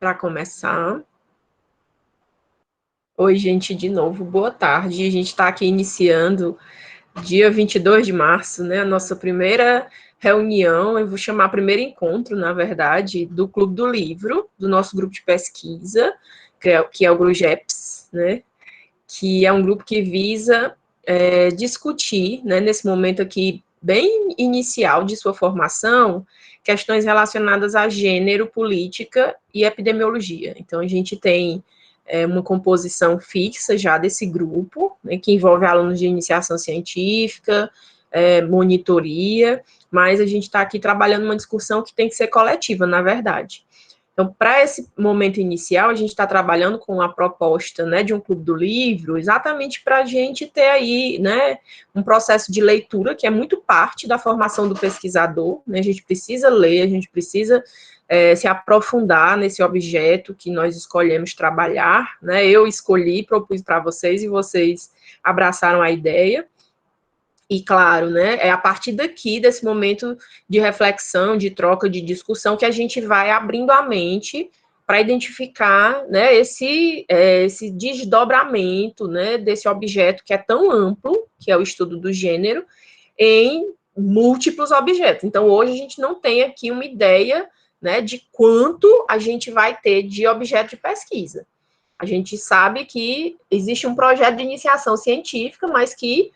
para começar. Oi, gente, de novo, boa tarde. A gente está aqui iniciando dia 22 de março, né? A nossa primeira reunião, eu vou chamar primeiro encontro, na verdade, do Clube do Livro, do nosso grupo de pesquisa, que é o GRUGEPS, né? Que é um grupo que visa discutir, né, nesse momento aqui bem inicial de sua formação, questões relacionadas a gênero, política e epidemiologia. Então, a gente tem uma composição fixa já desse grupo, né, que envolve alunos de iniciação científica, monitoria, mas a gente está aqui trabalhando uma discussão que tem que ser coletiva, na verdade. Então, para esse momento inicial, a gente está trabalhando com a proposta, né, de um clube do livro, exatamente para a gente ter aí, né, um processo de leitura que é muito parte da formação do pesquisador, né, a gente precisa ler, a gente precisa se aprofundar nesse objeto que nós escolhemos trabalhar, né, eu escolhi, propus para vocês e vocês abraçaram a ideia. E, claro, né, é a partir daqui, desse momento de reflexão, de troca, de discussão, que a gente vai abrindo a mente para identificar, né, esse desdobramento, né, desse objeto que é tão amplo, que é o estudo do gênero, em múltiplos objetos. Então, hoje a gente não tem aqui uma ideia, né, de quanto a gente vai ter de objeto de pesquisa. A gente sabe que existe um projeto de iniciação científica, mas que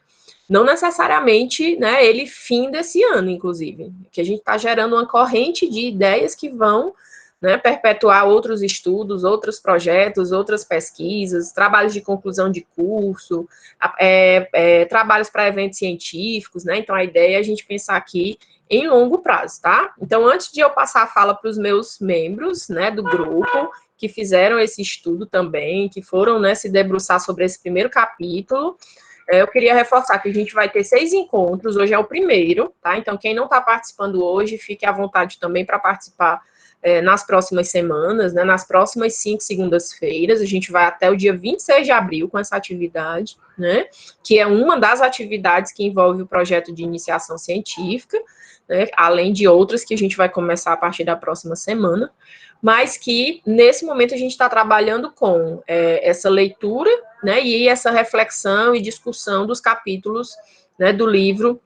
não necessariamente, né, ele fim desse ano, inclusive, que a gente está gerando uma corrente de ideias que vão, né, perpetuar outros estudos, outros projetos, outras pesquisas, trabalhos de conclusão de curso, trabalhos para eventos científicos, né, então a ideia é a gente pensar aqui em longo prazo, tá? Então, antes de eu passar a fala para os meus membros, né, do grupo, que fizeram esse estudo também, que foram, né, se debruçar sobre esse primeiro capítulo, eu queria reforçar que a gente vai ter 6 encontros, hoje é o primeiro, tá? Então, quem não está participando hoje, fique à vontade também para participar nas próximas semanas, né? Nas próximas 5 segundas-feiras, a gente vai até o dia 26 de abril com essa atividade, né? Que é uma das atividades que envolve o projeto de iniciação científica, né? Além de outras que a gente vai começar a partir da próxima semana, mas que, nesse momento, a gente está trabalhando com essa leitura, né, e essa reflexão e discussão dos capítulos, né, do livro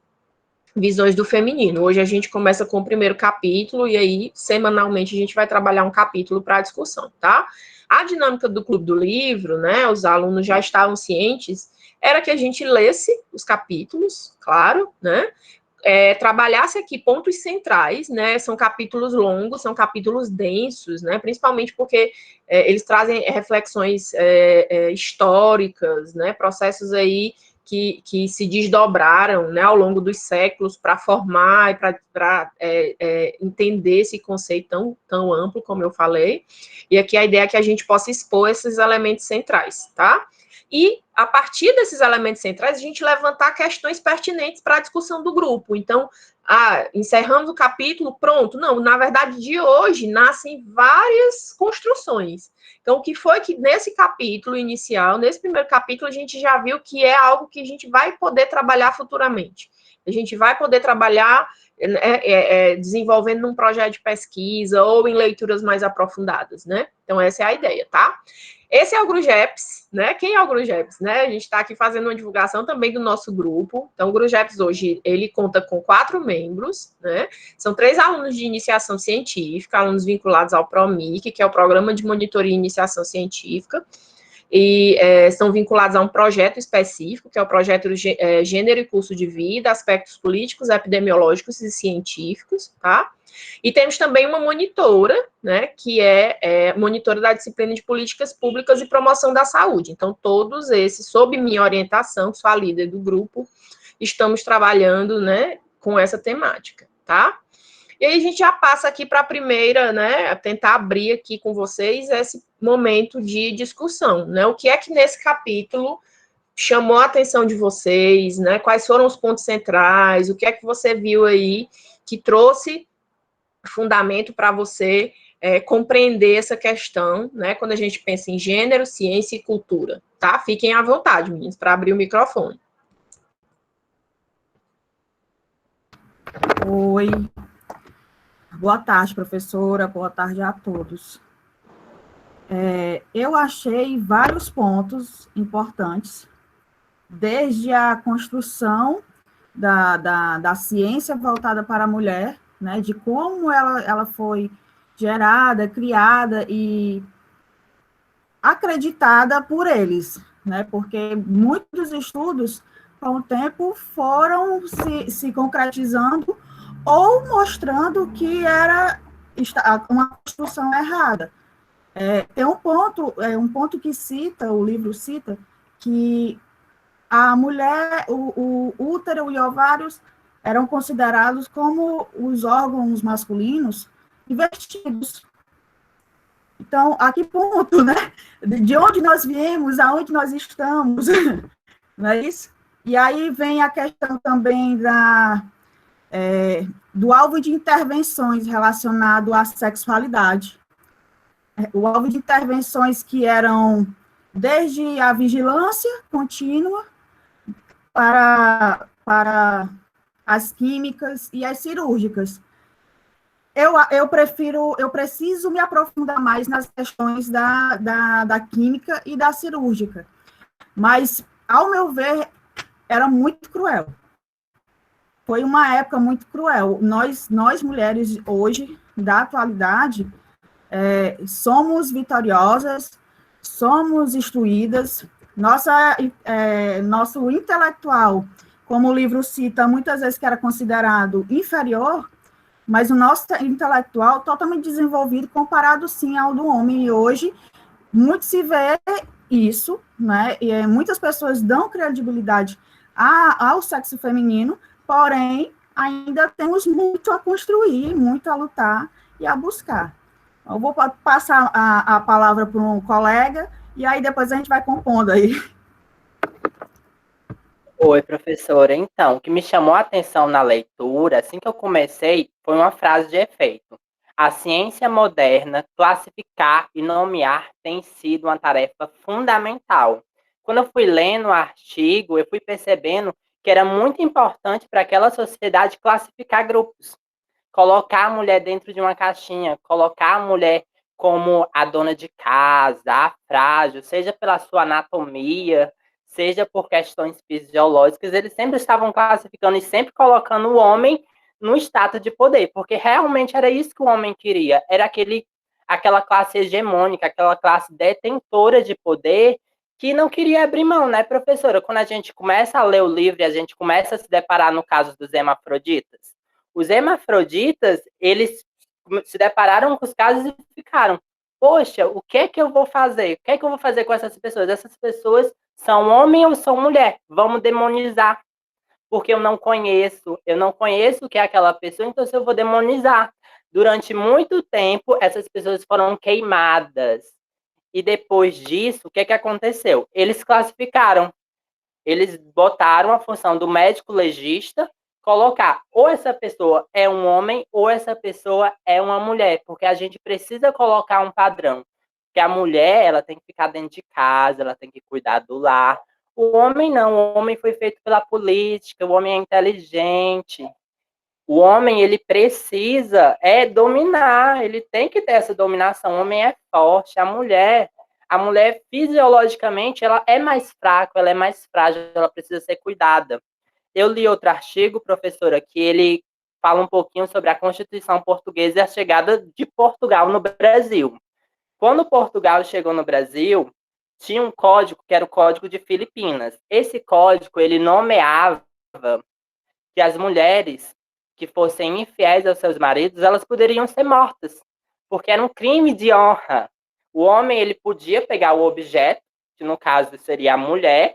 Visões do Feminino. Hoje a gente começa com o primeiro capítulo e aí, semanalmente, a gente vai trabalhar um capítulo para a discussão, tá? A dinâmica do Clube do Livro, né, os alunos já estavam cientes, era que a gente lesse os capítulos, claro, né, trabalhasse aqui pontos centrais, né? São capítulos longos, são capítulos densos, né? Principalmente porque eles trazem reflexões históricas, né? Processos aí que se desdobraram, né, ao longo dos séculos para formar e para entender esse conceito tão amplo, como eu falei. E aqui a ideia é que a gente possa expor esses elementos centrais, tá? E, a partir desses elementos centrais, a gente levantar questões pertinentes para a discussão do grupo. Então, encerramos o capítulo, pronto. Não, na verdade, de hoje, nascem várias construções. Então, o que foi que nesse capítulo inicial, nesse primeiro capítulo, a gente já viu que é algo que a gente vai poder trabalhar futuramente. A gente vai poder trabalhar desenvolvendo num projeto de pesquisa ou em leituras mais aprofundadas, né? Então, essa é a ideia, tá? Esse é o GRUGEPS, né? Quem é o GRUGEPS, né? A gente está aqui fazendo uma divulgação também do nosso grupo. Então, o GRUGEPS hoje, ele conta com 4 membros, né? São 3 alunos de iniciação científica, alunos vinculados ao PROMIC, que é o Programa de Monitoria e Iniciação Científica, e são vinculados a um projeto específico, que é o projeto Gênero e Curso de Vida, Aspectos Políticos, Epidemiológicos e Científicos, tá? E temos também uma monitora, né, que é monitora da disciplina de Políticas Públicas e Promoção da Saúde. Então, todos esses, sob minha orientação, sou a líder do grupo, estamos trabalhando, né, com essa temática, tá? E aí a gente já passa aqui para a primeira, né, tentar abrir aqui com vocês esse momento de discussão, né? O que é que nesse capítulo chamou a atenção de vocês, né? Quais foram os pontos centrais? O que é que você viu aí que trouxe fundamento para você compreender essa questão, né? Quando a gente pensa em gênero, ciência e cultura, tá? Fiquem à vontade, meninos, para abrir o microfone. Oi, boa tarde, professora, boa tarde a todos. Eu achei vários pontos importantes, desde a construção da ciência voltada para a mulher, né, de como ela foi gerada, criada e acreditada por eles, né, porque muitos estudos, com o tempo, foram se concretizando ou mostrando que era uma construção errada. Tem um ponto que cita, o livro cita, que a mulher, o útero e ovários eram considerados como os órgãos masculinos investidos. Então, a que ponto, né? De onde nós viemos, aonde nós estamos, não é isso? E aí vem a questão também do alvo de intervenções relacionado à sexualidade. O alvo de intervenções que eram desde a vigilância contínua para as químicas e as cirúrgicas. Eu preciso me aprofundar mais nas questões da química e da cirúrgica, mas, ao meu ver, era muito cruel. Foi uma época muito cruel. Nós mulheres, hoje, da atualidade, somos vitoriosas, somos instruídas, nosso intelectual, como o livro cita, muitas vezes que era considerado inferior, mas o nosso intelectual totalmente desenvolvido comparado, sim, ao do homem. E hoje, muito se vê isso, né? E muitas pessoas dão credibilidade ao sexo feminino, porém, ainda temos muito a construir, muito a lutar e a buscar. Eu vou passar a palavra para um colega, e aí depois a gente vai compondo aí. Oi, professora. Então, o que me chamou a atenção na leitura, assim que eu comecei, foi uma frase de efeito. A ciência moderna, classificar e nomear tem sido uma tarefa fundamental. Quando eu fui lendo o artigo, eu fui percebendo que era muito importante para aquela sociedade classificar grupos, colocar a mulher dentro de uma caixinha, colocar a mulher como a dona de casa, a frágil, seja pela sua anatomia, seja por questões fisiológicas, eles sempre estavam classificando e sempre colocando o homem no status de poder, porque realmente era isso que o homem queria, era aquela classe hegemônica, aquela classe detentora de poder que não queria abrir mão, né, professora? Quando a gente começa a ler o livro e a gente começa a se deparar no caso dos hermafroditas, os hermafroditas, eles se depararam com os casos e ficaram, poxa, o que é que eu vou fazer? O que é que eu vou fazer com essas pessoas? Essas pessoas são homem ou são mulher? Vamos demonizar, porque eu não conheço o que é aquela pessoa, então se eu vou demonizar. Durante muito tempo, essas pessoas foram queimadas. E depois disso, o que é que aconteceu? Eles classificaram, eles botaram a função do médico legista, colocar ou essa pessoa é um homem ou essa pessoa é uma mulher, porque a gente precisa colocar um padrão. Que a mulher, ela tem que ficar dentro de casa, ela tem que cuidar do lar. O homem não, o homem foi feito pela política, o homem é inteligente. O homem, ele precisa dominar, ele tem que ter essa dominação. O homem é forte, a mulher fisiologicamente, ela é mais fraca, ela é mais frágil, ela precisa ser cuidada. Eu li outro artigo, professora, que ele fala um pouquinho sobre a Constituição Portuguesa e a chegada de Portugal no Brasil. Quando Portugal chegou no Brasil, tinha um código que era o Código de Filipinas. Esse código, ele nomeava que as mulheres que fossem infiéis aos seus maridos, elas poderiam ser mortas, porque era um crime de honra. O homem, ele podia pegar o objeto, que no caso seria a mulher,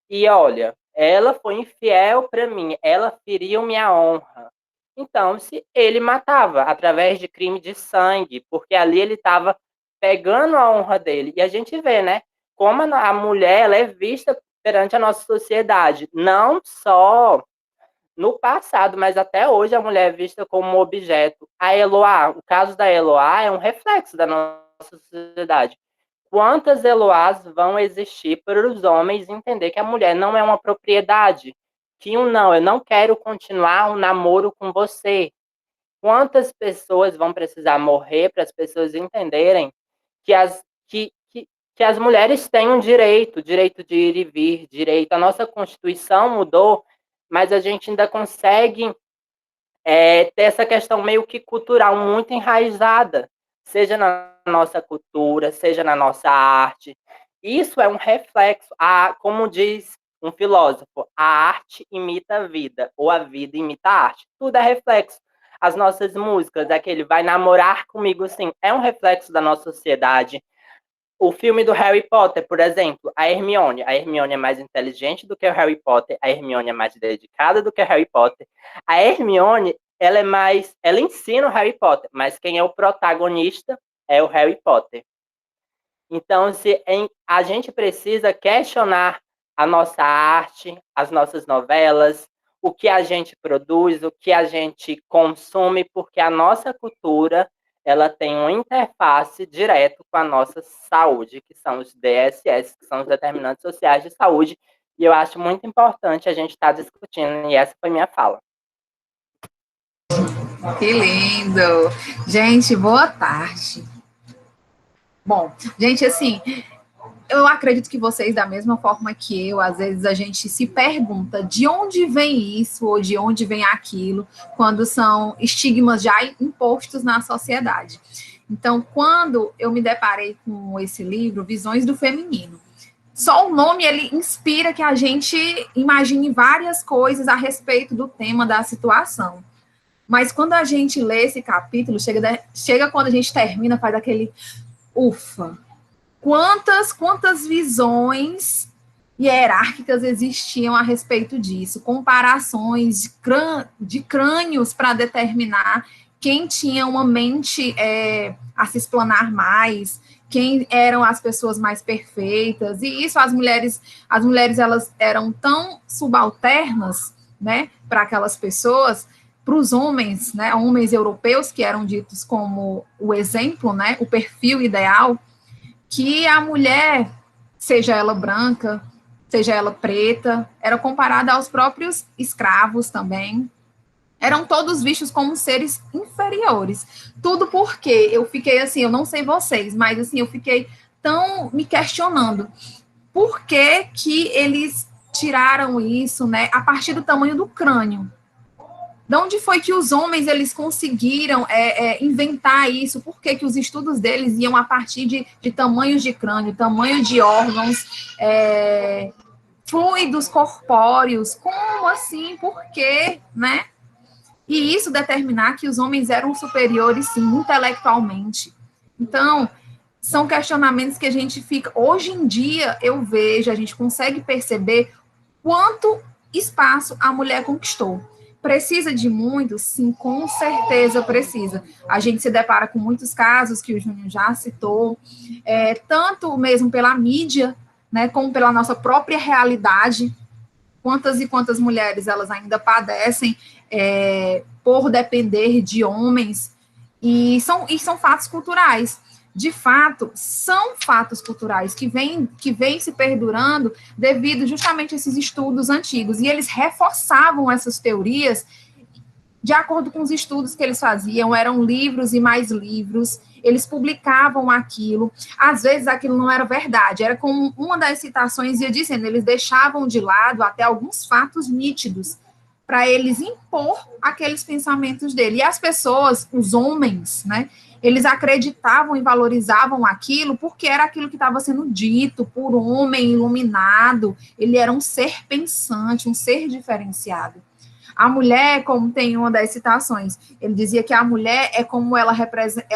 e olha, ela foi infiel para mim, ela feriu minha honra. Então, se ele matava através de crime de sangue, porque ali ele estava pegando a honra dele. E a gente vê, né, como a mulher ela é vista perante a nossa sociedade, não só no passado, mas até hoje a mulher é vista como um objeto. A Eloá, o caso da Eloá é um reflexo da nossa sociedade. Quantas Eloás vão existir para os homens entender que a mulher não é uma propriedade? Que não, eu não quero continuar um namoro com você. Quantas pessoas vão precisar morrer para as pessoas entenderem que que as mulheres têm um direito de ir e vir, direito. A nossa Constituição mudou, mas a gente ainda consegue ter essa questão meio que cultural muito enraizada, seja na nossa cultura, seja na nossa arte. Isso é um reflexo, como diz um filósofo, a arte imita a vida, ou a vida imita a arte. Tudo é reflexo. As nossas músicas, aquele Vai Namorar Comigo, sim, é um reflexo da nossa sociedade. O filme do Harry Potter, por exemplo, a Hermione é mais inteligente do que o Harry Potter, a Hermione é mais dedicada do que o Harry Potter. A Hermione, ela ensina o Harry Potter, mas quem é o protagonista é o Harry Potter. Então, a gente precisa questionar a nossa arte, as nossas novelas, o que a gente produz, o que a gente consome, porque a nossa cultura ela tem uma interface direto com a nossa saúde, que são os DSS, que são os determinantes sociais de saúde, e eu acho muito importante a gente estar discutindo, e essa foi minha fala. Que lindo! Gente, boa tarde. Bom, gente, assim, eu acredito que vocês, da mesma forma que eu, às vezes a gente se pergunta de onde vem isso ou de onde vem aquilo, quando são estigmas já impostos na sociedade. Então, quando eu me deparei com esse livro, Visões do Feminino, só o nome, ele inspira que a gente imagine várias coisas a respeito do tema da situação. Mas quando a gente lê esse capítulo, chega quando a gente termina, faz aquele ufa. Quantas visões hierárquicas existiam a respeito disso, comparações de crânios para determinar quem tinha uma mente a se explanar mais, quem eram as pessoas mais perfeitas, e isso as mulheres elas eram tão subalternas, né, para aquelas pessoas, para os homens, né, homens europeus que eram ditos como o exemplo, né, o perfil ideal, que a mulher, seja ela branca, seja ela preta, era comparada aos próprios escravos também, eram todos vistos como seres inferiores. Tudo porque eu fiquei assim, eu não sei vocês, mas assim, eu fiquei tão me questionando. Por que que eles tiraram isso, né, a partir do tamanho do crânio? De onde foi que os homens eles conseguiram inventar isso? Por que que os estudos deles iam a partir de tamanhos de crânio, tamanho de órgãos, fluidos corpóreos? Como assim? Por quê? Né? E isso determinar que os homens eram superiores, sim, intelectualmente. Então, são questionamentos que a gente fica... Hoje em dia, eu vejo, a gente consegue perceber quanto espaço a mulher conquistou. Precisa de muito? Sim, com certeza precisa. A gente se depara com muitos casos que o Júnior já citou, tanto mesmo pela mídia, né, como pela nossa própria realidade. Quantas e quantas mulheres elas ainda padecem por depender de homens, e são fatos culturais. De fato, são fatos culturais que vêm se perdurando devido justamente a esses estudos antigos, e eles reforçavam essas teorias de acordo com os estudos que eles faziam, eram livros e mais livros, eles publicavam aquilo, às vezes aquilo não era verdade, era como uma das citações ia dizendo, eles deixavam de lado até alguns fatos nítidos, para eles impor aqueles pensamentos dele, e as pessoas, os homens, né, eles acreditavam e valorizavam aquilo porque era aquilo que estava sendo dito por um homem iluminado, ele era um ser pensante, um ser diferenciado. A mulher, como tem uma das citações, ele dizia que a mulher é como ela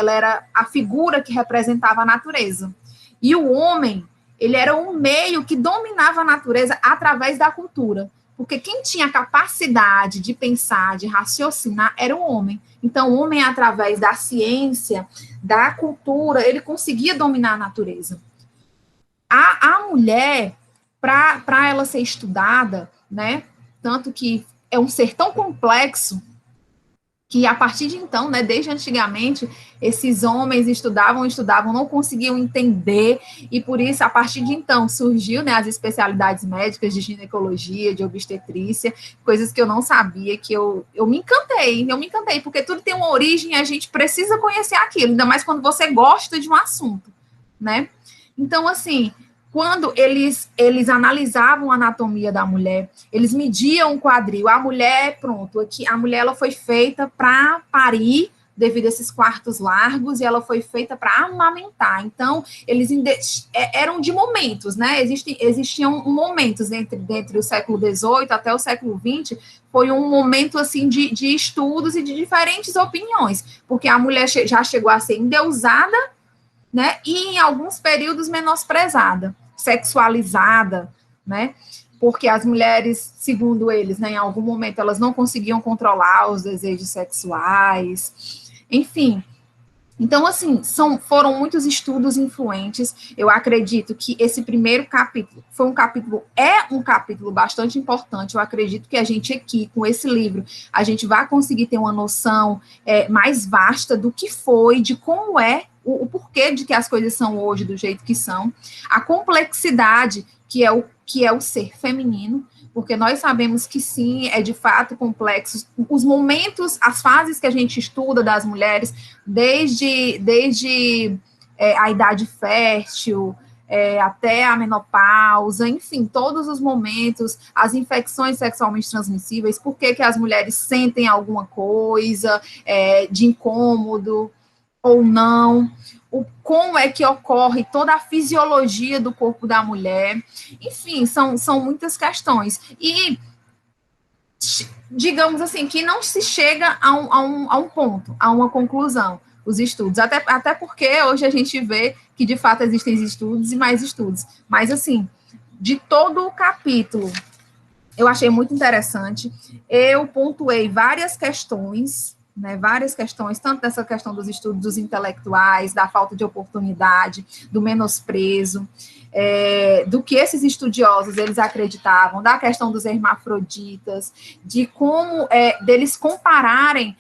era a figura que representava a natureza. E o homem, ele era um meio que dominava a natureza através da cultura. Porque quem tinha capacidade de pensar, de raciocinar, era o homem. Então, o homem, através da ciência, da cultura, ele conseguia dominar a natureza. A mulher, para ela ser estudada, né, tanto que é um ser tão complexo que a partir de então, né, desde antigamente, esses homens estudavam, não conseguiam entender, e por isso, a partir de então, surgiu, né, as especialidades médicas de ginecologia, de obstetrícia, coisas que eu não sabia, que eu me encantei, porque tudo tem uma origem e a gente precisa conhecer aquilo, ainda mais quando você gosta de um assunto, né? Então, assim, quando eles analisavam a anatomia da mulher, eles mediam o quadril. A mulher, pronto, aqui, a mulher ela foi feita para parir devido a esses quartos largos e ela foi feita para amamentar. Então, eles eram de momentos, né? Existiam momentos entre o século XVIII até o século XX, foi um momento, assim, de estudos e de diferentes opiniões, porque a mulher já chegou a ser endeusada, né? E em alguns períodos menosprezada, sexualizada, né? Porque as mulheres, segundo eles, né, em algum momento elas não conseguiam controlar os desejos sexuais, enfim. Então, assim, foram muitos estudos influentes. Eu acredito que esse primeiro capítulo é um capítulo bastante importante. Eu acredito que a gente aqui, com esse livro, a gente vai conseguir ter uma noção mais vasta do que foi, de como é, o porquê de que as coisas são hoje do jeito que são, a complexidade que é o ser feminino, porque nós sabemos que sim, é de fato complexo. Os momentos, as fases que a gente estuda das mulheres, desde a idade fértil, até a menopausa, enfim, todos os momentos, as infecções sexualmente transmissíveis, por que as mulheres sentem alguma coisa de incômodo ou não, como é que ocorre toda a fisiologia do corpo da mulher, enfim, são muitas questões. E, digamos assim, que não se chega a um ponto, a uma conclusão, os estudos, até porque hoje a gente vê que, de fato, existem estudos e mais estudos, mas, assim, de todo o capítulo, eu achei muito interessante, eu pontuei várias questões, tanto dessa questão dos estudos dos intelectuais, da falta de oportunidade, do menosprezo, do que esses estudiosos eles acreditavam, da questão dos hermafroditas, de como deles compararem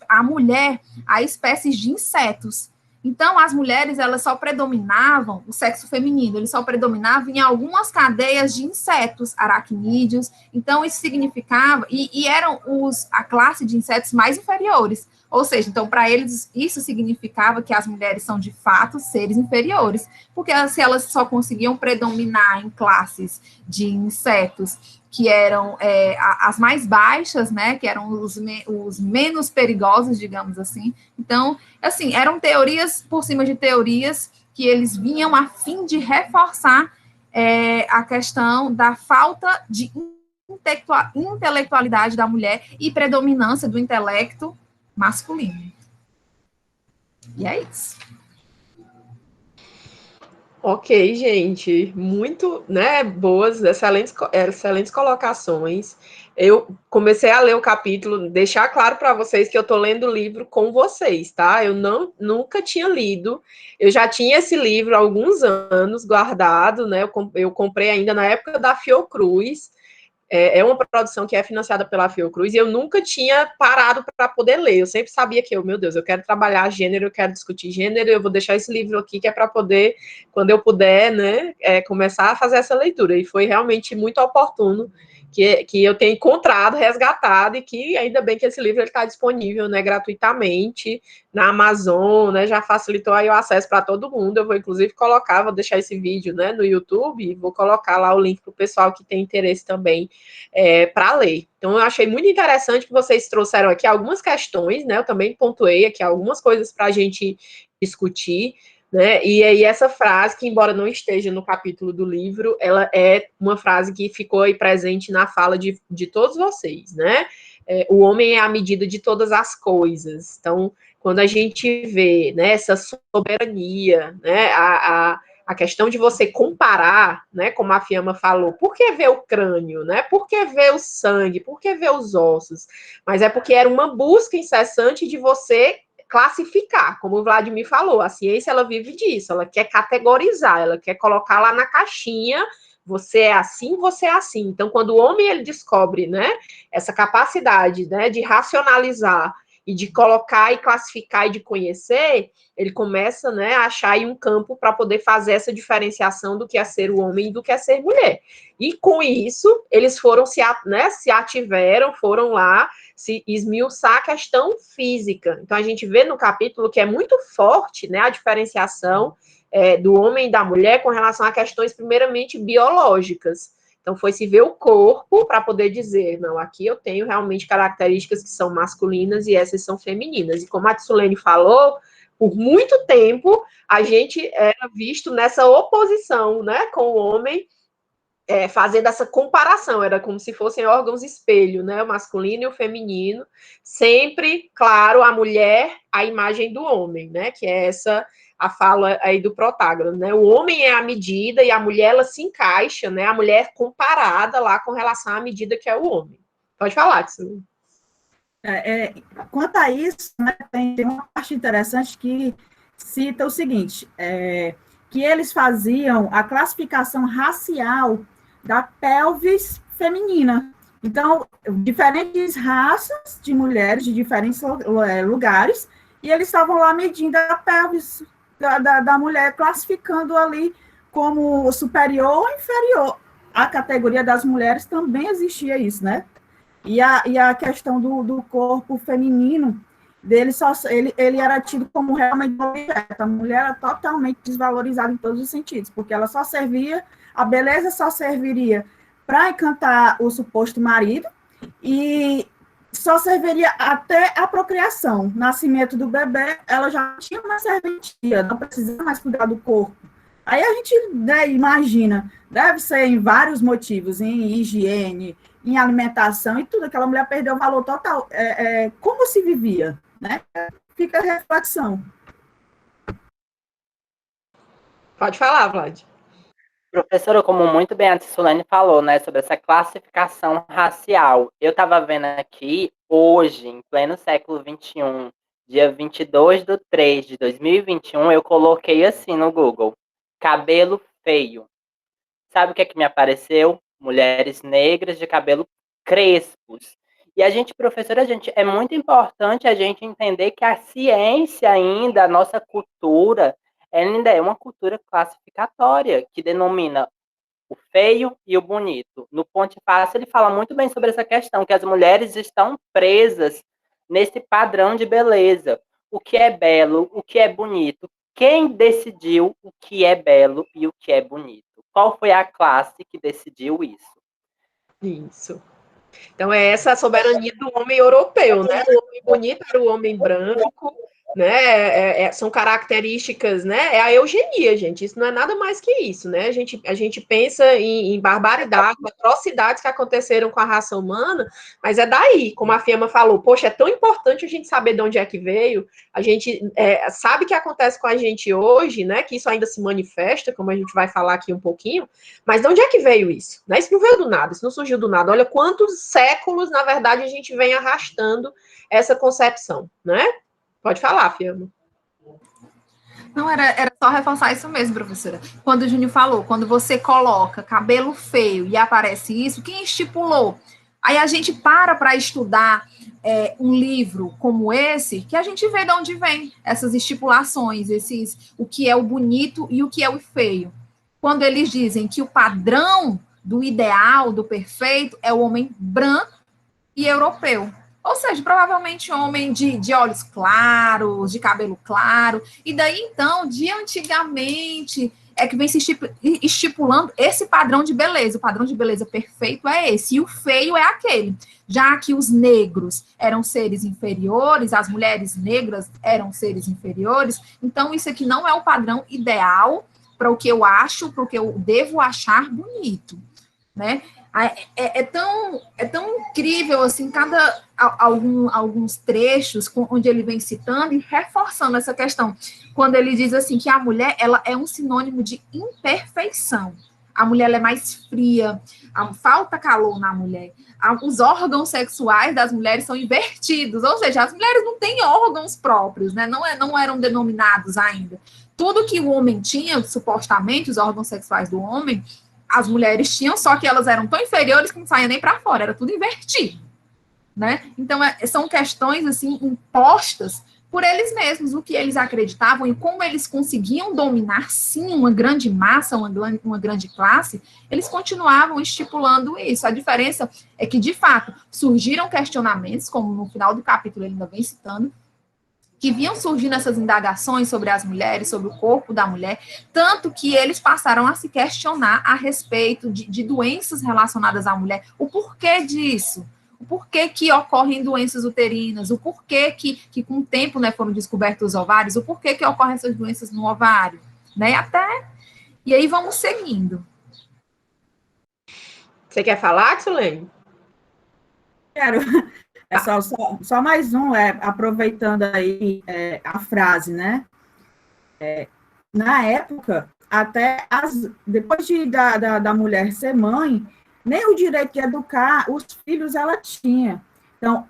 a mulher a espécies de insetos. Então, as mulheres, elas só predominavam, o sexo feminino, ele só predominava em algumas cadeias de insetos, aracnídeos. Então, isso significava, e eram a classe de insetos mais inferiores. Ou seja, então, para eles, isso significava que as mulheres são, de fato, seres inferiores, porque se elas só conseguiam predominar em classes de insetos que eram as mais baixas, né, que eram os menos perigosos, digamos assim. Então, assim, eram teorias por cima de teorias que eles vinham a fim de reforçar a questão da falta de intelectualidade da mulher e predominância do intelecto masculino. E é isso. Ok, gente, muito, né, boas, excelentes colocações. Eu comecei a ler o capítulo, deixar claro para vocês que eu estou lendo o livro com vocês, tá? Eu nunca tinha lido, eu já tinha esse livro há alguns anos guardado, né? Eu comprei ainda na época da Fiocruz. É uma produção que é financiada pela Fiocruz e eu nunca tinha parado para poder ler. Eu sempre sabia que meu Deus, eu quero trabalhar gênero, eu quero discutir gênero, eu vou deixar esse livro aqui que é para poder, quando eu puder, né, começar a fazer essa leitura. E foi realmente muito oportuno que eu tenha encontrado, resgatado, e que ainda bem que esse livro está disponível, né, gratuitamente na Amazon, né, já facilitou aí o acesso para todo mundo. Eu vou, inclusive, vou deixar esse vídeo, né, no YouTube, e vou colocar lá o link para o pessoal que tem interesse também para ler. Então, eu achei muito interessante que vocês trouxeram aqui algumas questões, né, eu também pontuei aqui algumas coisas para a gente discutir, né, e aí essa frase, que embora não esteja no capítulo do livro, ela é uma frase que ficou aí presente na fala de todos vocês, né, o homem é a medida de todas as coisas. Então, quando a gente vê, né, essa soberania, né, a questão de você comparar, né, como a Fiamma falou, por que ver o crânio, né, por que ver o sangue, por que ver os ossos? Mas é porque era uma busca incessante de você classificar, como o Vladimir falou, a ciência, ela vive disso, ela quer categorizar, ela quer colocar lá na caixinha, você é assim, você é assim. Então, quando o homem, ele descobre, né, essa capacidade, né, de racionalizar e de colocar e classificar e de conhecer, ele começa, né, a achar aí um campo para poder fazer essa diferenciação do que é ser o homem e do que é ser mulher. E com isso, eles foram se ativeram, foram lá se esmiuçar a questão física. Então, a gente vê no capítulo que é muito forte, né, a diferenciação do homem e da mulher com relação a questões primeiramente biológicas. Então, foi se ver o corpo para poder dizer, não, aqui eu tenho realmente características que são masculinas e essas são femininas. E como a Tsulene falou, por muito tempo, a gente era visto nessa oposição, né, com o homem, fazendo essa comparação, era como se fossem órgãos espelho, né, o masculino e o feminino, sempre, claro, a mulher, a imagem do homem, né, que é essa a fala aí do Protágoras, né, o homem é a medida e a mulher, ela se encaixa, né, a mulher comparada lá com relação à medida que é o homem. Pode falar, Tsulene. Quanto a isso, né, tem uma parte interessante que cita o seguinte, que eles faziam a classificação racial da pelvis feminina. Então, diferentes raças de mulheres de diferentes lugares, e eles estavam lá medindo a pelvis da mulher, classificando ali como superior ou inferior. A categoria das mulheres também existia isso, né? E a questão do corpo feminino, ele era tido como realmente objeto. A mulher era totalmente desvalorizada em todos os sentidos, porque ela só servia, a beleza só serviria para encantar o suposto marido, e só serviria até a procriação. Nascimento do bebê, ela já tinha uma serventia, não precisava mais cuidar do corpo. Aí a gente, né, imagina, deve ser em vários motivos, em higiene, em alimentação e tudo, aquela mulher perdeu o valor total. Como se vivia, né? Fica a reflexão. Pode falar, Vlad. Professora, como muito bem a Tsulene falou, né, sobre essa classificação racial, eu estava vendo aqui, hoje, em pleno século XXI, dia 22/3/2021, eu coloquei assim no Google, cabelo feio. Sabe o que é que me apareceu? Mulheres negras de cabelo crespos. E a gente, professora, é muito importante a gente entender que a ciência ainda, a nossa cultura, ainda é uma cultura classificatória, que denomina o feio e o bonito. No Ponte Fácil, ele fala muito bem sobre essa questão, que as mulheres estão presas nesse padrão de beleza. O que é belo, o que é bonito. Quem decidiu o que é belo e o que é bonito? Qual foi a classe que decidiu isso? Isso. Então, é essa soberania do homem europeu, né? O homem bonito era o homem branco, né? São características, né? É a eugenia, gente. Isso não é nada mais que isso, né? A gente pensa em barbaridades, atrocidades que aconteceram com a raça humana, mas é daí, como a Fiamma falou, poxa, é tão importante a gente saber de onde é que veio, a gente sabe que acontece com a gente hoje, né? Que isso ainda se manifesta, como a gente vai falar aqui um pouquinho, mas de onde é que veio isso? Né? Isso não veio do nada, isso não surgiu do nada. Olha quantos séculos, na verdade, a gente vem arrastando essa concepção, né? Pode falar, Fiamma. Não, era só reforçar isso mesmo, professora. Quando o Júnior falou, quando você coloca cabelo feio e aparece isso, quem estipulou? Aí a gente para estudar um livro como esse, que a gente vê de onde vem essas estipulações, o que é o bonito e o que é o feio. Quando eles dizem que o padrão do ideal, do perfeito, é o homem branco e europeu. Ou seja, provavelmente homem de olhos claros, de cabelo claro. E daí, então, de antigamente, é que vem se estipulando esse padrão de beleza. O padrão de beleza perfeito é esse. E o feio é aquele. Já que os negros eram seres inferiores, as mulheres negras eram seres inferiores, então isso aqui não é o padrão ideal para o que eu acho, para o que eu devo achar bonito, né? É tão incrível, assim, alguns trechos onde ele vem citando e reforçando essa questão, quando ele diz assim, que a mulher, ela é um sinônimo de imperfeição. A mulher, ela é mais fria, falta calor na mulher. Os órgãos sexuais das mulheres são invertidos, ou seja, as mulheres não têm órgãos próprios, né? Não eram denominados ainda. Tudo que o homem tinha, supostamente, os órgãos sexuais do homem, as mulheres tinham, só que elas eram tão inferiores que não saíam nem para fora, era tudo invertido, né? Então, são questões, assim, impostas por eles mesmos, o que eles acreditavam e como eles conseguiam dominar, sim, uma grande massa, uma grande classe, eles continuavam estipulando isso. A diferença é que, de fato, surgiram questionamentos, como no final do capítulo ele ainda vem citando, que vinham surgindo essas indagações sobre as mulheres, sobre o corpo da mulher, tanto que eles passaram a se questionar a respeito de doenças relacionadas à mulher, o porquê disso, o porquê que ocorrem doenças uterinas, o porquê que com o tempo, né, foram descobertos os ovários, o porquê que ocorrem essas doenças no ovário, né, e aí vamos seguindo. Você quer falar, Tsulene? Quero. É só mais um, aproveitando aí a frase, né? Na época, até depois da mulher ser mãe, nem o direito de educar os filhos ela tinha. Então,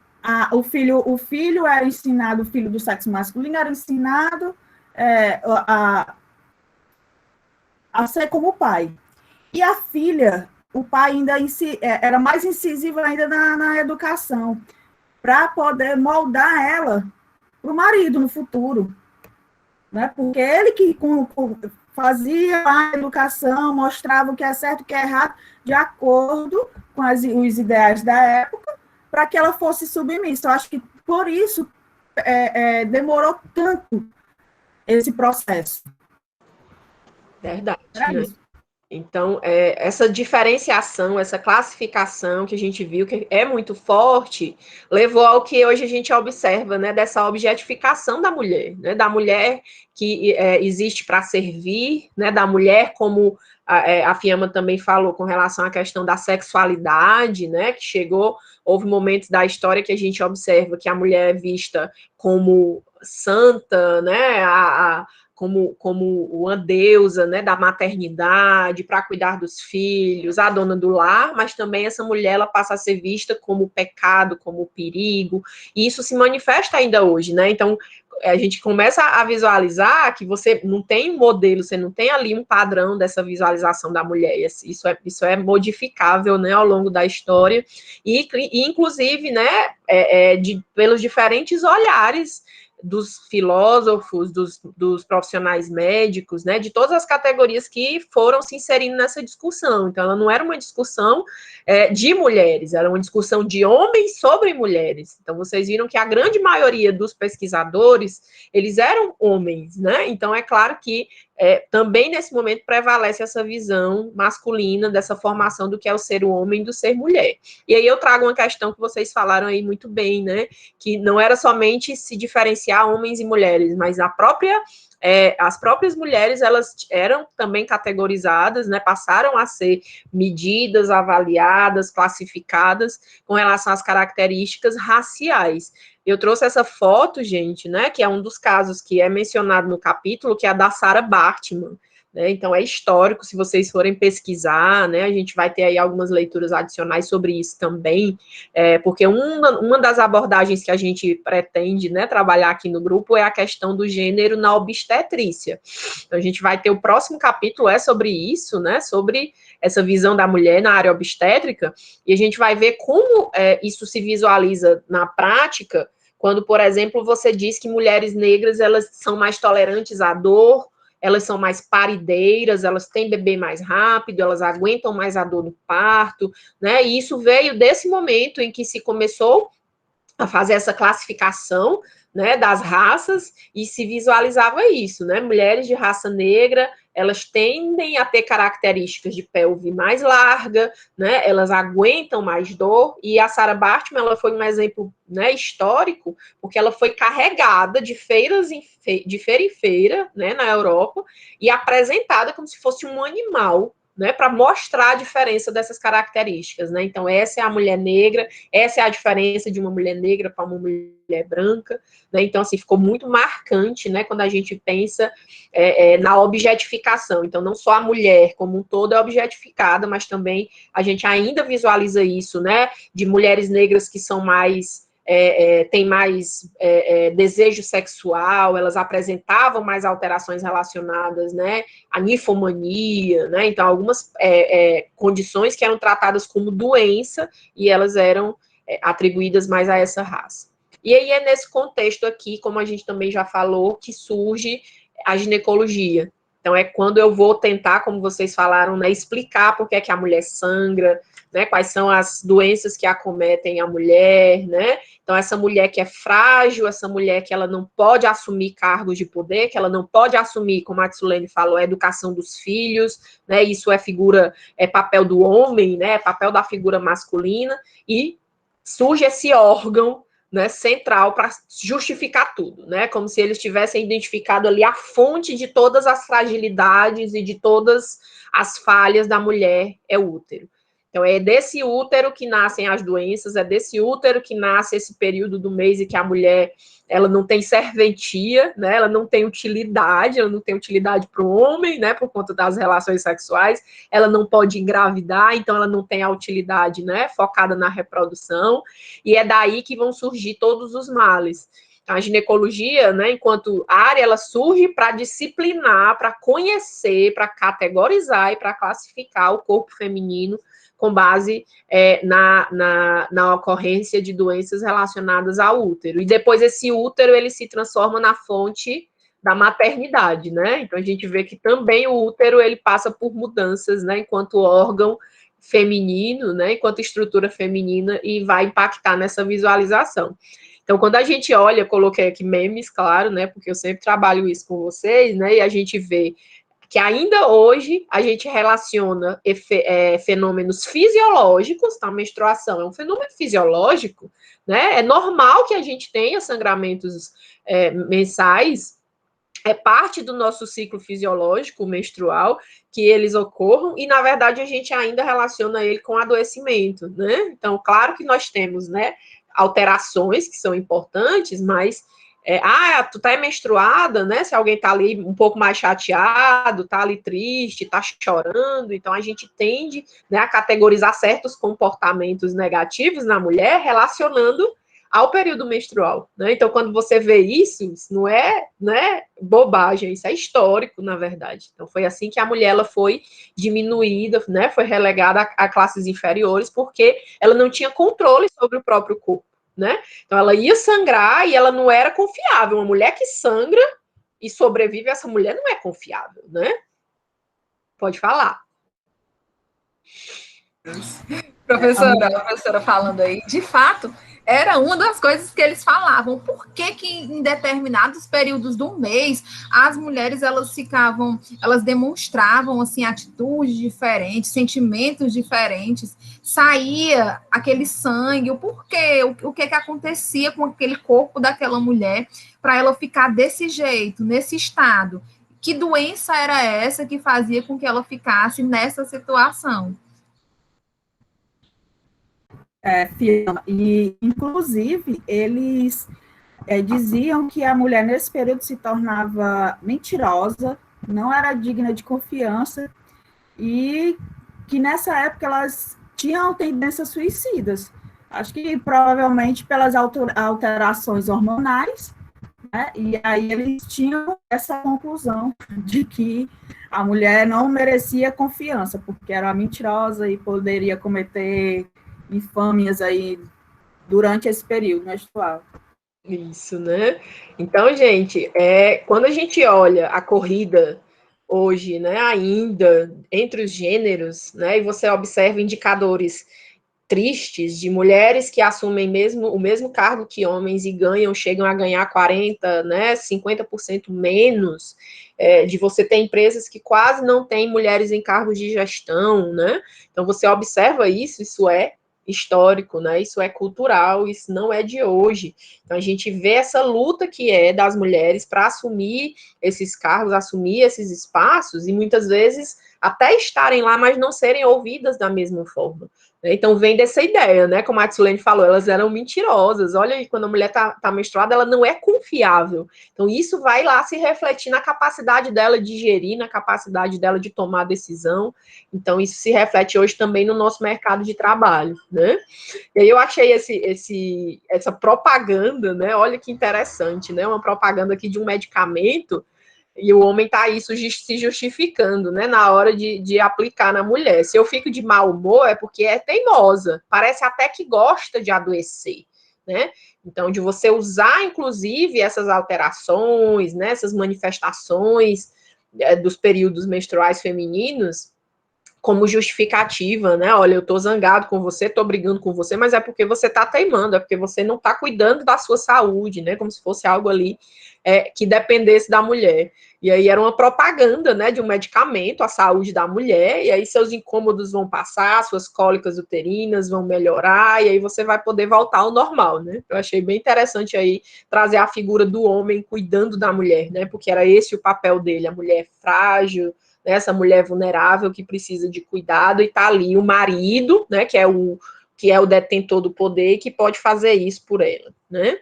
o filho era ensinado, o filho do sexo masculino era ensinado a ser como o pai. E a filha, o pai ainda era mais incisivo ainda na educação, para poder moldar ela para o marido no futuro. Né? Porque ele que fazia a educação, mostrava o que é certo e o que é errado, de acordo com os ideais da época, para que ela fosse submissa. Eu acho que por isso demorou tanto esse processo. Verdade. Né? Então, essa diferenciação, essa classificação que a gente viu, que é muito forte, levou ao que hoje a gente observa, né, dessa objetificação da mulher, né, da mulher que existe para servir, né, da mulher como a Fiamma também falou com relação à questão da sexualidade, né, que houve momentos da história que a gente observa que a mulher é vista como santa, né, como uma deusa, né, da maternidade, para cuidar dos filhos, a dona do lar, mas também essa mulher ela passa a ser vista como pecado, como perigo, e isso se manifesta ainda hoje, né? Então, a gente começa a visualizar que você não tem um modelo, você não tem ali um padrão dessa visualização da mulher, isso é modificável, né, ao longo da história, e inclusive, né, pelos diferentes olhares dos filósofos, dos profissionais médicos, né, de todas as categorias que foram se inserindo nessa discussão. Então, ela não era uma discussão de mulheres, era uma discussão de homens sobre mulheres. Então, vocês viram que a grande maioria dos pesquisadores, eles eram homens, né? Então, é claro que também nesse momento prevalece essa visão masculina dessa formação do que é o ser homem e do ser mulher. E aí eu trago uma questão que vocês falaram aí muito bem, né? Que não era somente se diferenciar homens e mulheres, mas as próprias mulheres, elas eram também categorizadas, né, passaram a ser medidas, avaliadas, classificadas com relação às características raciais. Eu trouxe essa foto, gente, né, que é um dos casos que é mencionado no capítulo, que é a da Sarah Baartman. Né, então, é histórico, se vocês forem pesquisar, né, a gente vai ter aí algumas leituras adicionais sobre isso também, porque uma das abordagens que a gente pretende, né, trabalhar aqui no grupo é a questão do gênero na obstetrícia. Então, a gente vai ter o próximo capítulo sobre isso, né, sobre essa visão da mulher na área obstétrica, e a gente vai ver como isso se visualiza na prática, quando, por exemplo, você diz que mulheres negras, elas são mais tolerantes à dor, elas são mais parideiras, elas têm bebê mais rápido, elas aguentam mais a dor no parto, né? E isso veio desse momento em que se começou a fazer essa classificação, né, das raças, e se visualizava isso, né? Mulheres de raça negra, elas tendem a ter características de pelve mais larga, né? Elas aguentam mais dor, e a Sarah Baartman, ela foi um exemplo, né, histórico, porque ela foi carregada de feira em feira, né, na Europa, e apresentada como se fosse um animal, né, para mostrar a diferença dessas características, né? Então, essa é a mulher negra, essa é a diferença de uma mulher negra para uma mulher branca, né? Então, assim, ficou muito marcante, né, quando a gente pensa na objetificação. Então, não só a mulher como um todo é objetificada, mas também a gente ainda visualiza isso, né, de mulheres negras que são mais tem mais desejo sexual, elas apresentavam mais alterações relacionadas, né, à ninfomania, né, então algumas condições que eram tratadas como doença e elas eram atribuídas mais a essa raça. E aí é nesse contexto aqui, como a gente também já falou, que surge a ginecologia. Então, é quando eu vou tentar, como vocês falaram, né, explicar por que é que a mulher sangra, né, quais são as doenças que acometem a mulher, né? Então, essa mulher que é frágil, essa mulher que ela não pode assumir cargos de poder, que ela não pode assumir, como a Tsulene falou, a educação dos filhos, né? Isso é papel do homem, né? É papel da figura masculina, e surge esse órgão, né, central para justificar tudo, né? Como se eles tivessem identificado ali a fonte de todas as fragilidades e de todas as falhas da mulher, é o útero. Então, é desse útero que nascem as doenças, é desse útero que nasce esse período do mês em que a mulher, ela não tem serventia, né, ela não tem utilidade, ela não tem utilidade para o homem, né, por conta das relações sexuais, ela não pode engravidar, então ela não tem a utilidade, né, focada na reprodução, e é daí que vão surgir todos os males. A ginecologia, né, enquanto área, ela surge para disciplinar, para conhecer, para categorizar e para classificar o corpo feminino com base na ocorrência de doenças relacionadas ao útero. E depois esse útero, ele se transforma na fonte da maternidade, né? Então, a gente vê que também o útero, ele passa por mudanças, né, enquanto órgão feminino, né, enquanto estrutura feminina, e vai impactar nessa visualização. Então, quando a gente olha, coloquei aqui memes, claro, né, porque eu sempre trabalho isso com vocês, né, e a gente vê que ainda hoje a gente relaciona fenômenos fisiológicos, tá? A menstruação é um fenômeno fisiológico, né? É normal que a gente tenha sangramentos mensais, é parte do nosso ciclo fisiológico menstrual que eles ocorram, e na verdade a gente ainda relaciona ele com adoecimento, né? Então, claro que nós temos, né, alterações que são importantes, mas tu tá menstruada, né? Se alguém tá ali um pouco mais chateado, tá ali triste, tá chorando, então a gente tende, né, a categorizar certos comportamentos negativos na mulher relacionando ao período menstrual, né? Então, quando você vê isso não é, né, bobagem, isso é histórico, na verdade. Então, foi assim que a mulher ela foi diminuída, né? Foi relegada a classes inferiores, porque ela não tinha controle sobre o próprio corpo, né? Então, ela ia sangrar e ela não era confiável. Uma mulher que sangra e sobrevive, essa mulher não é confiável, né? Pode falar. Professora, a professora falando aí, de fato, era uma das coisas que eles falavam. Por que que em determinados períodos do mês as mulheres elas demonstravam assim atitudes diferentes, sentimentos diferentes, saía aquele sangue, o porquê, o que que acontecia com aquele corpo daquela mulher para ela ficar desse jeito, nesse estado? Que doença era essa que fazia com que ela ficasse nessa situação? E, inclusive, eles diziam que a mulher, nesse período, se tornava mentirosa, não era digna de confiança, e que, nessa época, elas tinham tendências suicidas. Acho que, provavelmente, pelas alterações hormonais, né? E aí eles tinham essa conclusão de que a mulher não merecia confiança, porque era mentirosa e poderia cometer infâmias aí durante esse período menstrual. Isso, né? Então, gente, quando a gente olha a corrida hoje, né, ainda entre os gêneros, né, e você observa indicadores tristes de mulheres que assumem o mesmo cargo que homens e chegam a ganhar 40%, né, 50% menos, de você ter empresas que quase não têm mulheres em cargos de gestão, né? Então, você observa isso é histórico, né? Isso é cultural, isso não é de hoje. Então, a gente vê essa luta que é das mulheres para assumir esses cargos, assumir esses espaços, e muitas vezes até estarem lá, mas não serem ouvidas da mesma forma. Então, vem dessa ideia, né? Como a Tsulene falou, elas eram mentirosas. Olha aí, quando a mulher tá menstruada, ela não é confiável. Então, isso vai lá se refletir na capacidade dela de gerir, na capacidade dela de tomar decisão. Então, isso se reflete hoje também no nosso mercado de trabalho, né? E aí eu achei essa propaganda, né? Olha que interessante, né? Uma propaganda aqui de um medicamento, e o homem está aí se justificando, né, na hora de aplicar na mulher. Se eu fico de mau humor, é porque é teimosa. Parece até que gosta de adoecer, né? Então, de você usar, inclusive, essas alterações, né, essas manifestações dos períodos menstruais femininos como justificativa, né? Olha, eu tô zangado com você, tô brigando com você, mas é porque você tá teimando, é porque você não tá cuidando da sua saúde, né? Como se fosse algo ali que dependesse da mulher. E aí era uma propaganda, né, de um medicamento à saúde da mulher, e aí seus incômodos vão passar, suas cólicas uterinas vão melhorar, e aí você vai poder voltar ao normal, né? Eu achei bem interessante aí trazer a figura do homem cuidando da mulher, né? Porque era esse o papel dele, a mulher frágil, né, essa mulher vulnerável que precisa de cuidado, e tá ali o marido, né, que é o detentor do poder e que pode fazer isso por ela, né?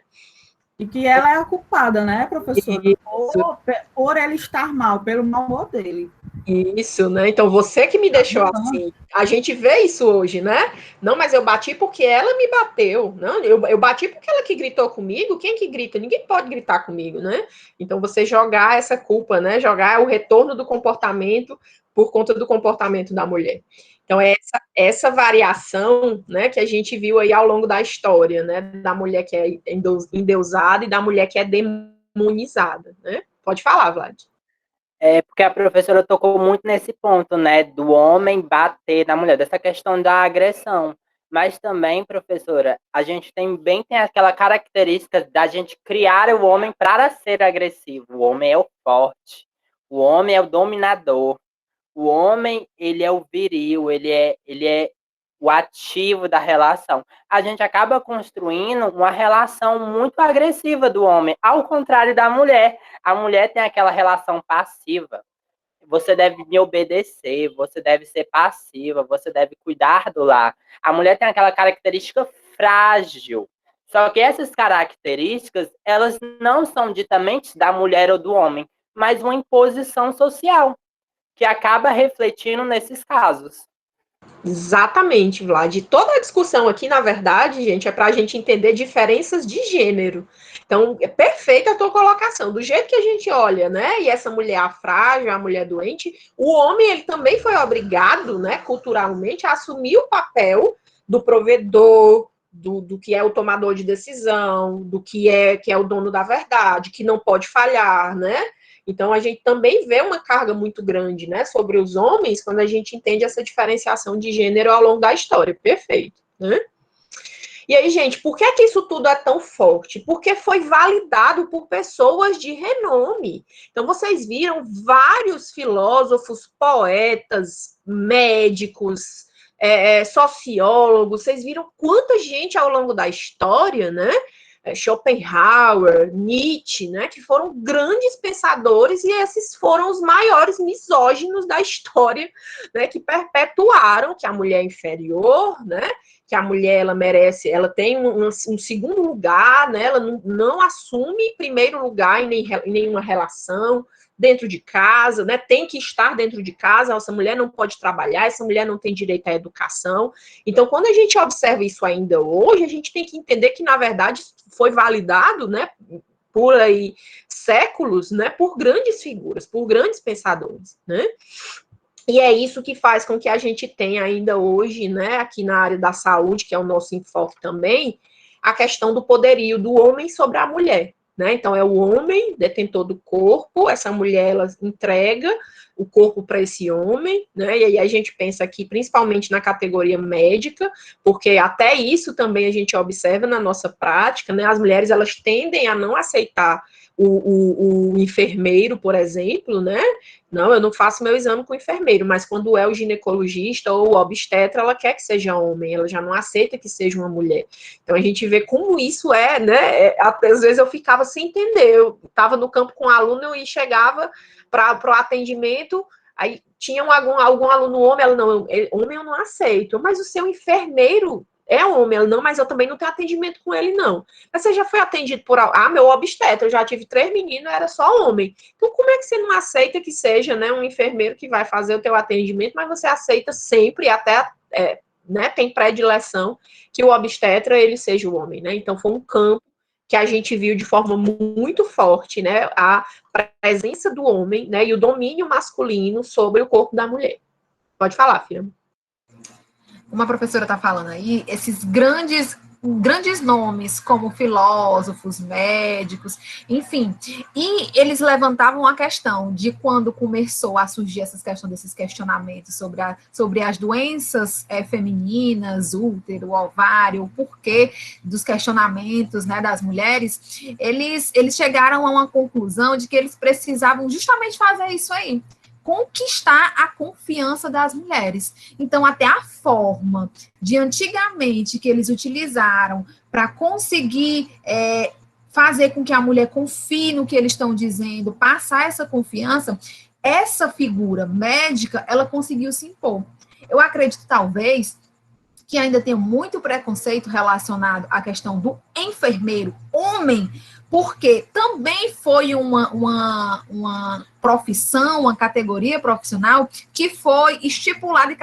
E que ela é a culpada, né, professora? Isso. Por ela estar mal, pelo mau humor dele. Isso, né? Então você que me deixou assim. A gente vê isso hoje, né? Não, mas eu bati porque ela me bateu. Não, eu bati porque ela que gritou comigo. Quem que grita? Ninguém pode gritar comigo, né? Então você jogar essa culpa, né? Jogar o retorno do comportamento por conta do comportamento da mulher. Então é essa variação, né, que a gente viu aí ao longo da história, né, da mulher que é endeusada e da mulher que é demonizada, né? Pode falar, Vlad. É porque a professora tocou muito nesse ponto, né, do homem bater na mulher, dessa questão da agressão. Mas também, professora, a gente tem aquela característica da gente criar o homem para ser agressivo. O homem é o forte, o homem é o dominador, o homem, ele é o viril, ele é o ativo da relação. A gente acaba construindo uma relação muito agressiva do homem, ao contrário da mulher. A mulher tem aquela relação passiva. Você deve me obedecer, você deve ser passiva, você deve cuidar do lar. A mulher tem aquela característica frágil. Só que essas características, elas não são ditamente da mulher ou do homem, mas uma imposição social, que acaba refletindo nesses casos. Exatamente, Vlad. Toda a discussão aqui, na verdade, gente, é para a gente entender diferenças de gênero. Então, é perfeita a tua colocação. Do jeito que a gente olha, né? E essa mulher frágil, a mulher doente, o homem, ele também foi obrigado, né, culturalmente, a assumir o papel do provedor, do que é o tomador de decisão, do que é o dono da verdade, que não pode falhar, né? Então, a gente também vê uma carga muito grande, né, sobre os homens, quando a gente entende essa diferenciação de gênero ao longo da história. Perfeito, né? E aí, gente, por que isso tudo é tão forte? Porque foi validado por pessoas de renome. Então, vocês viram vários filósofos, poetas, médicos, sociólogos, vocês viram quanta gente ao longo da história, né? Schopenhauer, Nietzsche, né, que foram grandes pensadores, e esses foram os maiores misóginos da história, né, que perpetuaram que a mulher é inferior, né, que a mulher ela merece, ela tem um segundo lugar, né, ela não assume primeiro lugar em nenhuma relação dentro de casa, né, tem que estar dentro de casa, essa mulher não pode trabalhar, essa mulher não tem direito à educação. Então, quando a gente observa isso ainda hoje, a gente tem que entender que, na verdade, foi validado, né, por aí séculos, né, por grandes figuras, por grandes pensadores, né? E é isso que faz com que a gente tenha ainda hoje, né, aqui na área da saúde, que é o nosso enfoque também, a questão do poderio do homem sobre a mulher, né? Então, é o homem detentor do corpo, essa mulher, ela entrega o corpo para esse homem, né? E aí a gente pensa aqui principalmente na categoria médica, porque até isso também a gente observa na nossa prática, né? As mulheres, elas tendem a não aceitar o enfermeiro, por exemplo, né? Não, eu não faço meu exame com o enfermeiro, mas quando é o ginecologista ou o obstetra, ela quer que seja homem, ela já não aceita que seja uma mulher. Então a gente vê como isso é, né? Às vezes eu ficava sem entender, eu estava no campo com um aluno e chegava para o atendimento, aí tinha algum aluno homem, ela não, homem eu não aceito, mas o seu enfermeiro é homem, ela não, mas eu também não tenho atendimento com ele, não. Mas você já foi atendido por... meu obstetra, eu já tive 3 meninos, era só homem. Então, como é que você não aceita que seja, né, um enfermeiro que vai fazer o teu atendimento, mas você aceita sempre, até, né, tem predileção, que o obstetra, ele seja o homem, né? Então, foi um campo que a gente viu de forma muito forte, né, a presença do homem, né, e o domínio masculino sobre o corpo da mulher. Pode falar, filha. Como a professora está falando aí, esses grandes grandes nomes, como filósofos, médicos, enfim. E eles levantavam a questão de quando começou a surgir desses questionamentos sobre as doenças femininas, útero, ovário, o porquê dos questionamentos, né, das mulheres, eles chegaram a uma conclusão de que eles precisavam justamente fazer isso aí, conquistar a confiança das mulheres. Então, até a forma de antigamente que eles utilizaram para conseguir fazer com que a mulher confie no que eles estão dizendo, passar essa confiança, essa figura médica, ela conseguiu se impor. Eu acredito, talvez, que ainda tem muito preconceito relacionado à questão do enfermeiro homem, porque também foi uma profissão, uma categoria profissional que foi estipulada e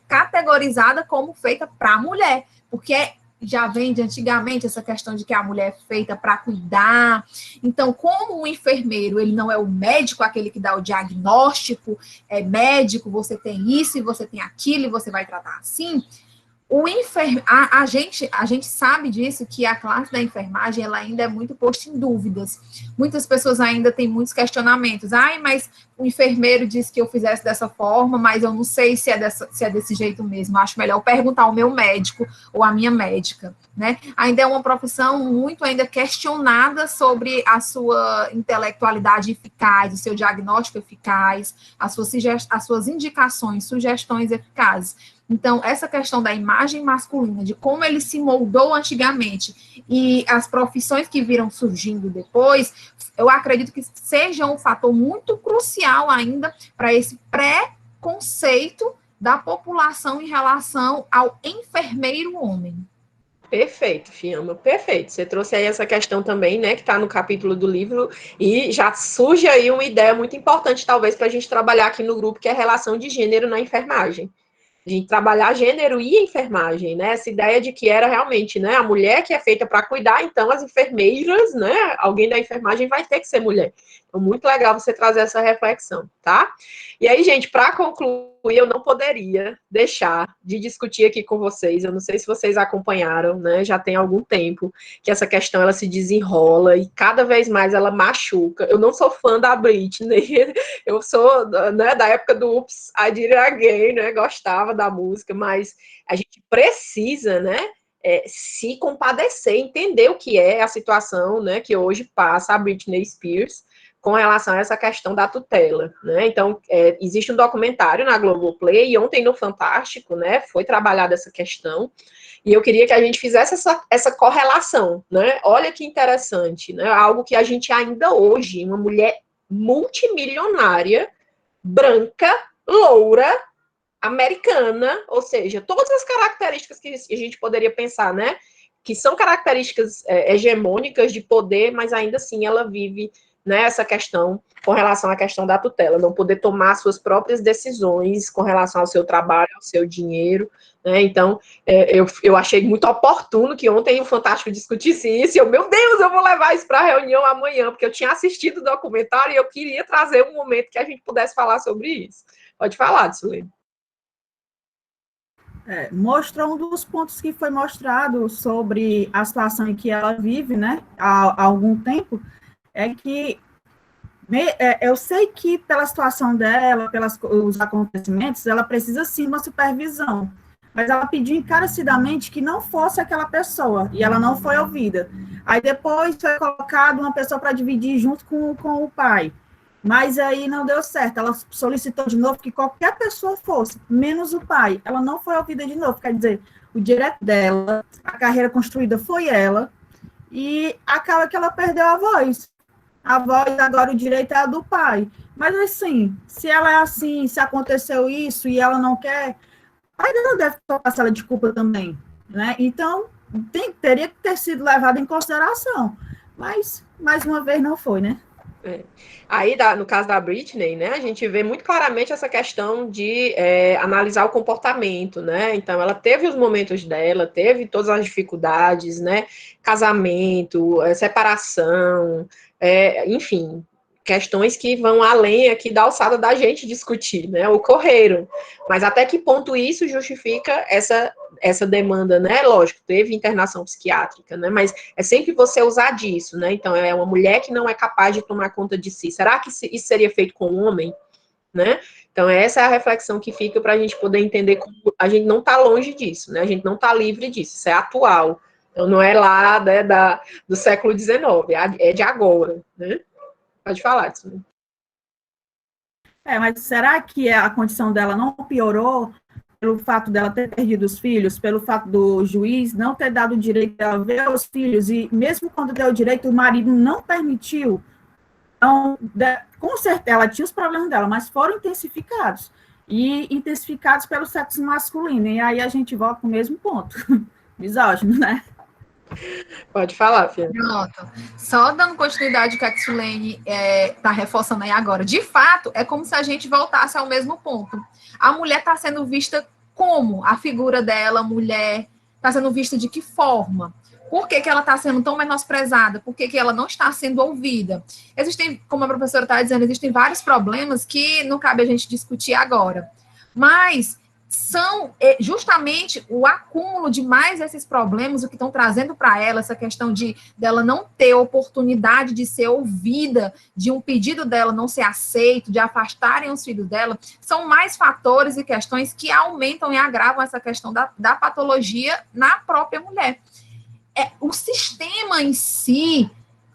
categorizada como feita para a mulher, porque já vem de antigamente essa questão de que a mulher é feita para cuidar. Então, como o enfermeiro, ele não é o médico, aquele que dá o diagnóstico, é médico, você tem isso e você tem aquilo e você vai tratar assim. A gente sabe disso, que a classe da enfermagem ela ainda é muito posta em dúvidas. Muitas pessoas ainda têm muitos questionamentos. Ai, mas o enfermeiro disse que eu fizesse dessa forma, mas eu não sei se é desse jeito mesmo. Acho melhor perguntar ao meu médico ou à minha médica, né? Ainda é uma profissão muito ainda questionada sobre a sua intelectualidade eficaz, o seu diagnóstico eficaz, as suas indicações, sugestões eficazes. Então, essa questão da imagem masculina, de como ele se moldou antigamente e as profissões que viram surgindo depois, eu acredito que seja um fator muito crucial ainda para esse preconceito da população em relação ao enfermeiro homem. Perfeito, Fiamma, perfeito. Você trouxe aí essa questão também, né, que está no capítulo do livro, e já surge aí uma ideia muito importante, talvez, para a gente trabalhar aqui no grupo, que é a relação de gênero na enfermagem. De trabalhar gênero e enfermagem, né? Essa ideia de que era realmente, né, a mulher que é feita para cuidar, então as enfermeiras, né, alguém da enfermagem vai ter que ser mulher. Então, muito legal você trazer essa reflexão, tá? E aí, gente, para concluir, eu não poderia deixar de discutir aqui com vocês, eu não sei se vocês acompanharam, né, já tem algum tempo, que essa questão, ela se desenrola e cada vez mais ela machuca. Eu não sou fã da Britney, eu sou, né, da época do Oops, I Did It Again, né, gostava da música, mas a gente precisa, né, se compadecer, entender o que é a situação, né, que hoje passa a Britney Spears com relação a essa questão da tutela, né? Então, existe um documentário na Globoplay, e ontem no Fantástico, né, foi trabalhada essa questão, e eu queria que a gente fizesse essa correlação, né? Olha que interessante, né? Algo que a gente ainda hoje, uma mulher multimilionária, branca, loura, americana, ou seja, todas as características que a gente poderia pensar, né? Que são características hegemônicas de poder, mas ainda assim ela vive, né, essa questão com relação à questão da tutela, não poder tomar suas próprias decisões com relação ao seu trabalho, ao seu dinheiro, né? Então, eu achei muito oportuno que ontem o Fantástico discutisse isso, e meu Deus, eu vou levar isso para a reunião amanhã, porque eu tinha assistido o documentário e eu queria trazer um momento que a gente pudesse falar sobre isso. Pode falar, Tsulene. Mostrou um dos pontos que foi mostrado sobre a situação em que ela vive, né, há algum tempo, é que eu sei que pela situação dela, pelos acontecimentos, ela precisa sim de uma supervisão, mas ela pediu encarecidamente que não fosse aquela pessoa, e ela não foi ouvida. Aí depois foi colocado uma pessoa para dividir junto com o pai, mas aí não deu certo, ela solicitou de novo que qualquer pessoa fosse, menos o pai, ela não foi ouvida de novo, quer dizer, o direito dela, a carreira construída foi ela, e acaba que ela perdeu a voz agora o direito é a do pai, mas assim, se ela é assim, se aconteceu isso e ela não quer, aí não deve tocar ela de culpa também, né, então teria que ter sido levado em consideração, mas mais uma vez não foi, né. Aí, no caso da Britney, né, a gente vê muito claramente essa questão de analisar o comportamento, né, então ela teve os momentos dela, teve todas as dificuldades, né, casamento, separação, enfim, questões que vão além aqui da alçada da gente discutir, né, ocorreram, mas até que ponto isso justifica essa demanda, né, lógico, teve internação psiquiátrica, né, mas é sempre você usar disso, né, então é uma mulher que não é capaz de tomar conta de si, será que isso seria feito com um homem, né, então essa é a reflexão que fica para a gente poder entender como a gente não está longe disso, né, a gente não está livre disso, isso é atual, então não é lá, né, do século XIX, é de agora, né. Pode falar, Tsumi. Mas será que a condição dela não piorou pelo fato dela ter perdido os filhos, pelo fato do juiz não ter dado o direito dela ver os filhos, e mesmo quando deu o direito, o marido não permitiu? Então, com certeza, ela tinha os problemas dela, mas foram intensificados. E intensificados pelo sexo masculino. E aí a gente volta para o mesmo ponto. Misógino, né? Pode falar, Fia. Pronto. Só dando continuidade que a Xilene está reforçando aí agora. De fato, é como se a gente voltasse ao mesmo ponto. A mulher está sendo vista como? A figura dela, mulher, está sendo vista de que forma? Por que ela está sendo tão menosprezada? Por que ela não está sendo ouvida? Existem, como a professora está dizendo, existem vários problemas que não cabe a gente discutir agora. Mas são justamente o acúmulo de mais esses problemas o que estão trazendo para ela essa questão dela não ter oportunidade de ser ouvida, de um pedido dela não ser aceito, de afastarem os filhos dela, são mais fatores e questões que aumentam e agravam essa questão da patologia na própria mulher. O sistema em si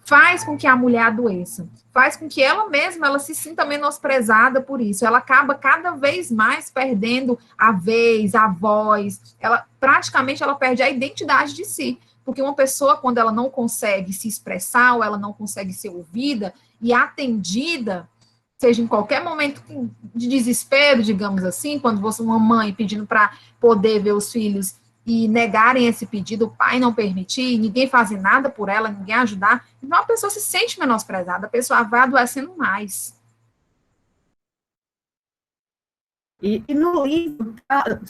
faz com que a mulher adoeça, faz com que ela mesma ela se sinta menosprezada por isso. Ela acaba cada vez mais perdendo a vez, a voz. Praticamente ela perde a identidade de si, porque uma pessoa quando ela não consegue se expressar, ou ela não consegue ser ouvida e atendida, seja em qualquer momento de desespero, digamos assim, quando você uma mãe pedindo para poder ver os filhos e negarem esse pedido, o pai não permitir, ninguém fazer nada por ela, ninguém ajudar, então a pessoa se sente menosprezada, a pessoa vai adoecendo mais. E no livro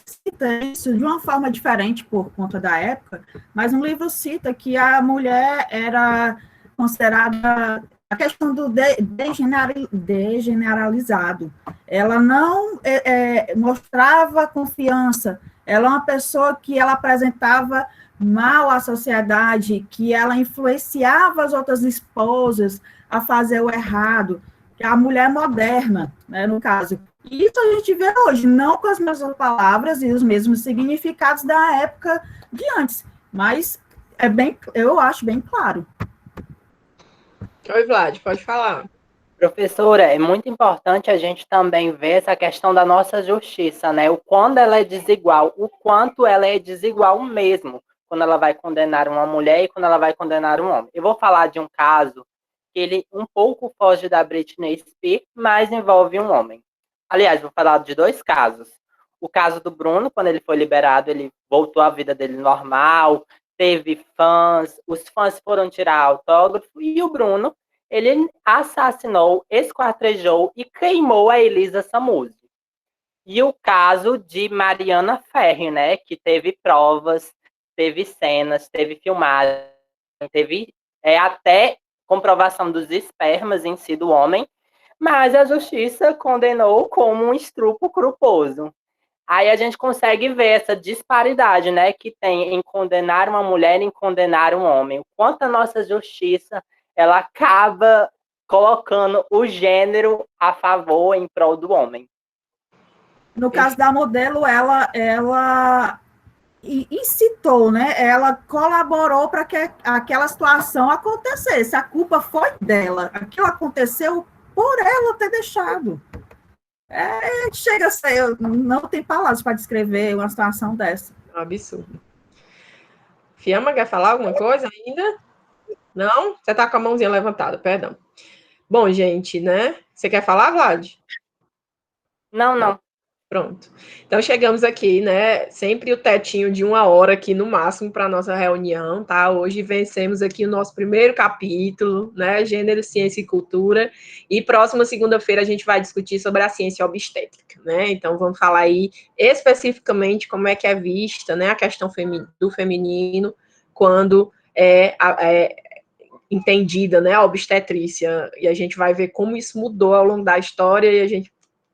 cita isso de uma forma diferente por conta da época, mas no livro cita que a mulher era considerada a questão do degeneralizado. Ela não mostrava confiança. Ela é uma pessoa que ela apresentava mal à sociedade, que ela influenciava as outras esposas a fazer o errado, que é a mulher moderna, né, no caso. E isso a gente vê hoje, não com as mesmas palavras e os mesmos significados da época de antes, mas eu acho bem claro. Oi, Vlad, pode falar. Professora, é muito importante a gente também ver essa questão da nossa justiça, né? O quando ela é desigual, o quanto ela é desigual mesmo, quando ela vai condenar uma mulher e quando ela vai condenar um homem. Eu vou falar de um caso que ele um pouco foge da Britney Spears, mas envolve um homem. Aliás, vou falar de dois casos. O caso do Bruno, quando ele foi liberado, ele voltou à vida dele normal, teve fãs, os fãs foram tirar autógrafo, e o Bruno, ele assassinou, esquartejou e queimou a Elisa Samúdio. E o caso de Mariana Ferri, né, que teve provas, teve cenas, teve filmagem, teve até comprovação dos espermas em si do homem, mas a justiça condenou como um estupro culposo. Aí a gente consegue ver essa disparidade, né, que tem em condenar uma mulher e em condenar um homem. O quanto a nossa justiça ela acaba colocando o gênero a favor em prol do homem. No caso da modelo, ela incitou, né? Ela colaborou para que aquela situação acontecesse. A culpa foi dela. Aquilo aconteceu por ela ter deixado. Chega a ser, não tem palavras para descrever uma situação dessa. Absurdo. Fiamma, quer falar alguma coisa ainda? Não? Você está com a mãozinha levantada, perdão. Bom, gente, né? Você quer falar, Vlad? Não. Pronto. Então, chegamos aqui, né? Sempre o tetinho de 1 hora aqui no máximo para a nossa reunião, tá? Hoje vencemos aqui o nosso primeiro capítulo, né? Gênero, Ciência e Cultura. E próxima segunda-feira a gente vai discutir sobre a ciência obstétrica, né? Então, vamos falar aí especificamente como é que é vista, né? A questão do feminino quando entendida, né, a obstetrícia, e a gente vai ver como isso mudou ao longo da história, e a gente,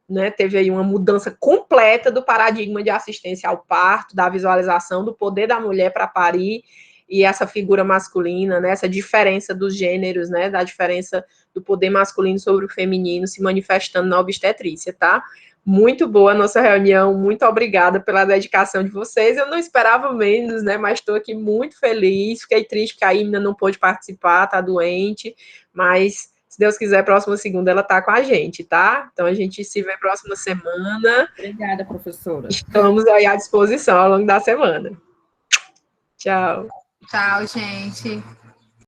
né, teve aí uma mudança completa do paradigma de assistência ao parto, da visualização do poder da mulher para parir, e essa figura masculina, né, essa diferença dos gêneros, né, da diferença do poder masculino sobre o feminino se manifestando na obstetrícia, tá? Muito boa a nossa reunião, muito obrigada pela dedicação de vocês, eu não esperava menos, né, mas estou aqui muito feliz, fiquei triste que a Imna não pôde participar, tá doente, mas se Deus quiser, próxima segunda ela tá com a gente, tá? Então a gente se vê próxima semana. Obrigada, professora. Estamos aí à disposição ao longo da semana. Tchau. Tchau, gente.